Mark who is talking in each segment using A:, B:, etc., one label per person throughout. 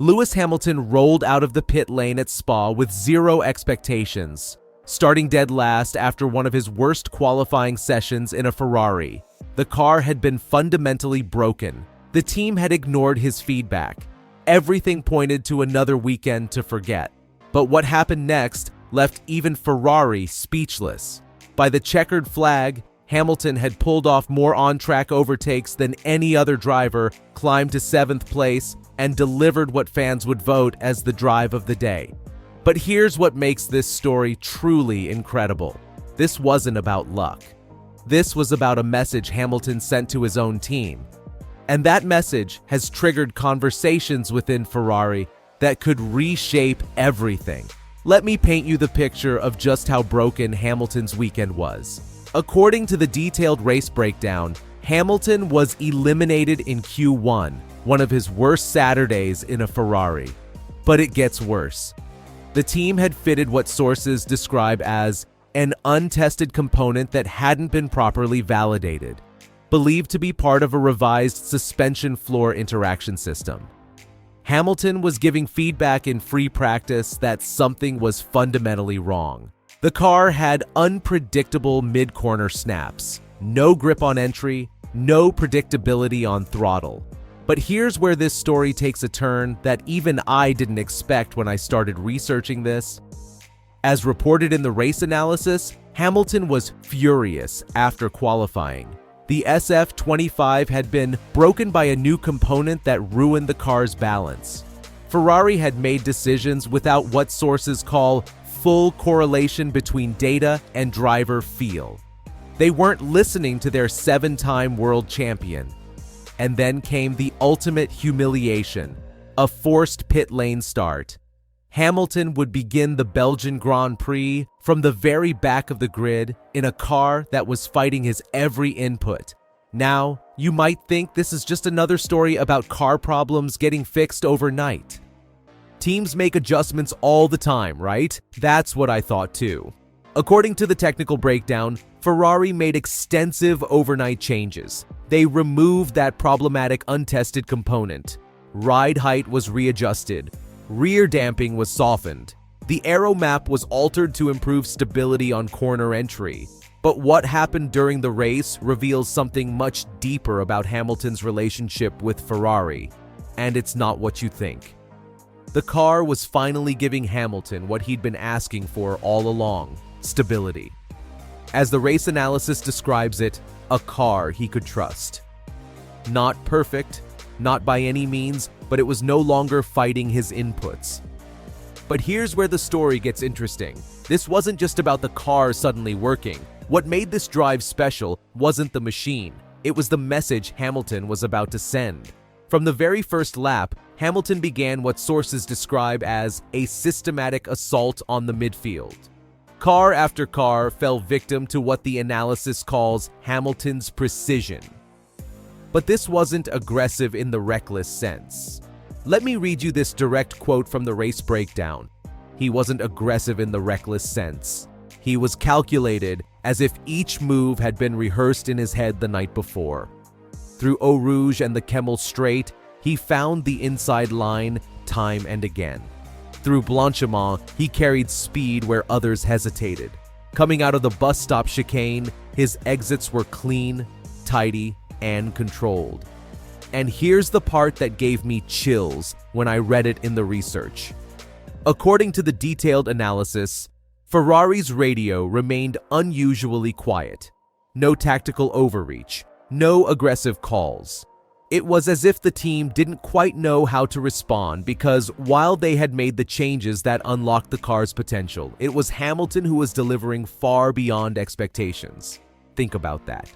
A: Lewis Hamilton rolled out of the pit lane at Spa with zero expectations, starting dead last after one of his worst qualifying sessions in a Ferrari. The car had been fundamentally broken. The team had ignored his feedback. Everything pointed to another weekend to forget. But what happened next left even Ferrari speechless. By the checkered flag, Hamilton had pulled off more on-track overtakes than any other driver, climbed to 7th place, and delivered what fans would vote as the drive of the day. But here's what makes this story truly incredible. This wasn't about luck. This was about a message Hamilton sent to his own team. And that message has triggered conversations within Ferrari that could reshape everything. Let me paint you the picture of just how broken Hamilton's weekend was. According to the detailed race breakdown, Hamilton was eliminated in Q1, one of his worst Saturdays in a Ferrari. But it gets worse. The team had fitted what sources describe as an untested component that hadn't been properly validated, believed to be part of a revised suspension floor interaction system. Hamilton was giving feedback in free practice that something was fundamentally wrong. The car had unpredictable mid-corner snaps, no grip on entry, no predictability on throttle. But here's where this story takes a turn that even I didn't expect when I started researching this. As reported in the race analysis, Hamilton was furious after qualifying. The SF25 had been broken by a new component that ruined the car's balance. Ferrari had made decisions without what sources call full correlation between data and driver feel. They weren't listening to their 7-time world champion. And then came the ultimate humiliation, a forced pit lane start. Hamilton would begin the Belgian Grand Prix from the very back of the grid in a car that was fighting his every input. Now, you might think this is just another story about car problems getting fixed overnight. Teams make adjustments all the time, right? That's what I thought too. According to the technical breakdown, Ferrari made extensive overnight changes. They removed that problematic untested component. Ride height was readjusted. Rear damping was softened. The aero map was altered to improve stability on corner entry. But what happened during the race reveals something much deeper about Hamilton's relationship with Ferrari. And it's not what you think. The car was finally giving Hamilton what he'd been asking for all along: stability. As the race analysis describes it, a car he could trust. Not perfect, not by any means, but it was no longer fighting his inputs. But here's where the story gets interesting. This wasn't just about the car suddenly working. What made this drive special wasn't the machine. It was the message Hamilton was about to send. From the very first lap, Hamilton began what sources describe as a systematic assault on the midfield. Car after car fell victim to what the analysis calls Hamilton's precision. But this wasn't aggressive in the reckless sense. Let me read you this direct quote from the race breakdown. He wasn't aggressive in the reckless sense. He was calculated, as if each move had been rehearsed in his head the night before. Through Eau Rouge and the Kemmel Straight, he found the inside line time and again. Through Blanchiment, he carried speed where others hesitated. Coming out of the bus stop chicane, his exits were clean, tidy, and controlled. And here's the part that gave me chills when I read it in the research. According to the detailed analysis, Ferrari's radio remained unusually quiet. No tactical overreach, no aggressive calls. It was as if the team didn't quite know how to respond because while they had made the changes that unlocked the car's potential, it was Hamilton who was delivering far beyond expectations. Think about that.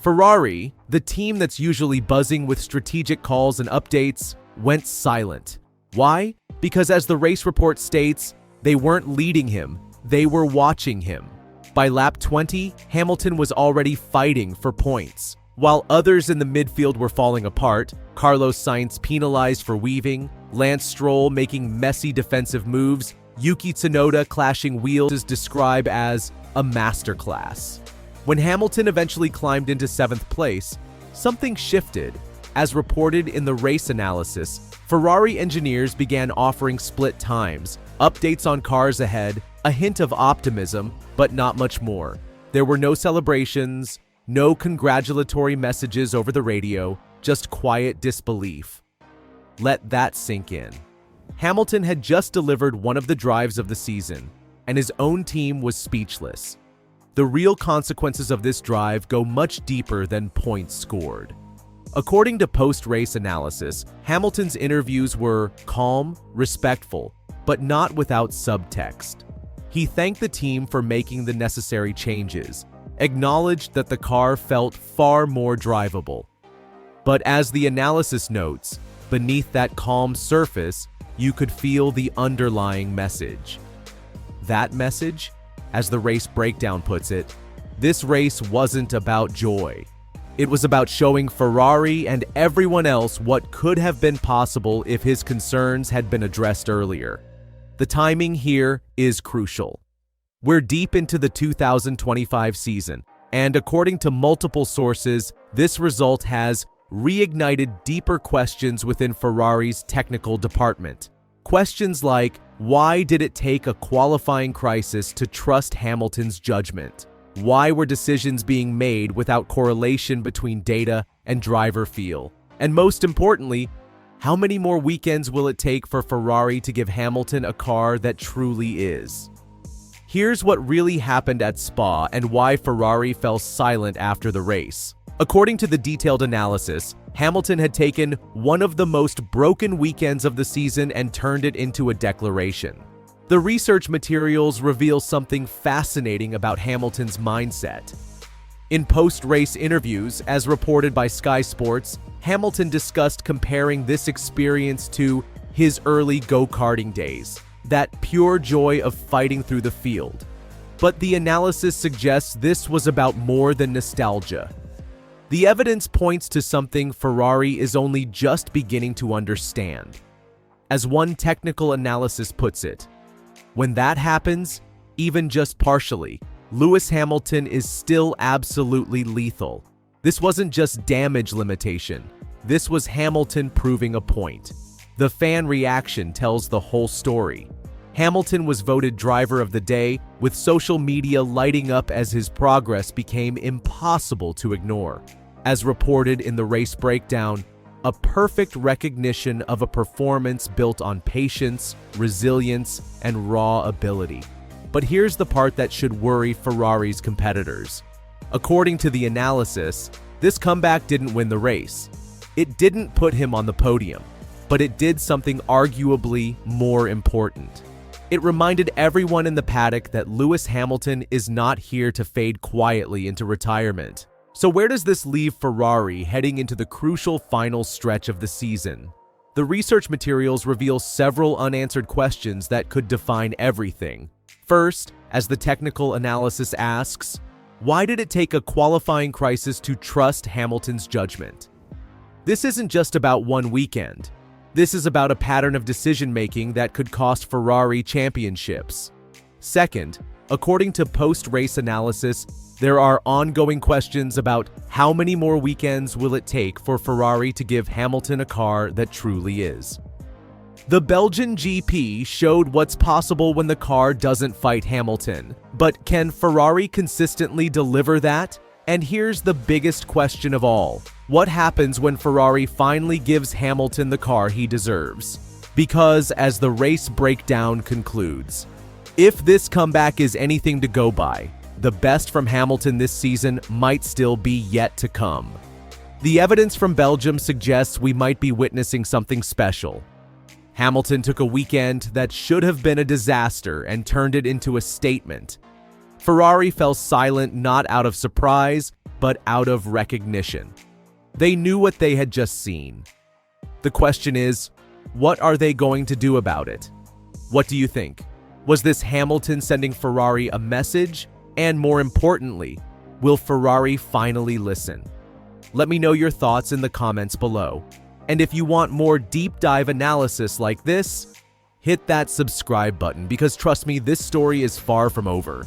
A: Ferrari, the team that's usually buzzing with strategic calls and updates, went silent. Why? Because as the race report states, they weren't leading him, they were watching him. By lap 20, Hamilton was already fighting for points. While others in the midfield were falling apart, Carlos Sainz penalized for weaving, Lance Stroll making messy defensive moves, Yuki Tsunoda clashing wheels is described as a masterclass. When Hamilton eventually climbed into 7th place, something shifted. As reported in the race analysis, Ferrari engineers began offering split times, updates on cars ahead, a hint of optimism, but not much more. There were no celebrations, no congratulatory messages over the radio, just quiet disbelief. Let that sink in. Hamilton had just delivered one of the drives of the season, and his own team was speechless. The real consequences of this drive go much deeper than points scored. According to post-race analysis, Hamilton's interviews were calm, respectful, but not without subtext. He thanked the team for making the necessary changes, acknowledged that the car felt far more drivable. But as the analysis notes, beneath that calm surface, you could feel the underlying message. That message, as the race breakdown puts it, this race wasn't about joy. It was about showing Ferrari and everyone else what could have been possible if his concerns had been addressed earlier. The timing here is crucial. We're deep into the 2025 season, and according to multiple sources, this result has reignited deeper questions within Ferrari's technical department. Questions like, why did it take a qualifying crisis to trust Hamilton's judgment? Why were decisions being made without correlation between data and driver feel? And most importantly, how many more weekends will it take for Ferrari to give Hamilton a car that truly is? Here's what really happened at Spa and why Ferrari fell silent after the race. According to the detailed analysis, Hamilton had taken one of the most broken weekends of the season and turned it into a declaration. The research materials reveal something fascinating about Hamilton's mindset. In post-race interviews, as reported by Sky Sports, Hamilton discussed comparing this experience to his early go-karting days, that pure joy of fighting through the field. But the analysis suggests this was about more than nostalgia. The evidence points to something Ferrari is only just beginning to understand. As one technical analysis puts it, when that happens, even just partially, Lewis Hamilton is still absolutely lethal. This wasn't just damage limitation. This was Hamilton proving a point. The fan reaction tells the whole story. Hamilton was voted driver of the day, with social media lighting up as his progress became impossible to ignore. As reported in the race breakdown, a perfect recognition of a performance built on patience, resilience, and raw ability. But here's the part that should worry Ferrari's competitors. According to the analysis, this comeback didn't win the race. It didn't put him on the podium, but it did something arguably more important. It reminded everyone in the paddock that Lewis Hamilton is not here to fade quietly into retirement. So where does this leave Ferrari heading into the crucial final stretch of the season? The research materials reveal several unanswered questions that could define everything. First, as the technical analysis asks, why did it take a qualifying crisis to trust Hamilton's judgment? This isn't just about one weekend. This is about a pattern of decision-making that could cost Ferrari championships. Second, according to post-race analysis, there are ongoing questions about how many more weekends will it take for Ferrari to give Hamilton a car that truly is. The Belgian GP showed what's possible when the car doesn't fight Hamilton. But can Ferrari consistently deliver that? And here's the biggest question of all. What happens when Ferrari finally gives Hamilton the car he deserves? Because as the race breakdown concludes, if this comeback is anything to go by, the best from Hamilton this season might still be yet to come. The evidence from Belgium suggests we might be witnessing something special. Hamilton took a weekend that should have been a disaster and turned it into a statement. Ferrari fell silent not out of surprise, but out of recognition. They knew what they had just seen. The question is, what are they going to do about it? What do you think? Was this Hamilton sending Ferrari a message? And more importantly, will Ferrari finally listen? Let me know your thoughts in the comments below. And if you want more deep dive analysis like this, hit that subscribe button because trust me, this story is far from over.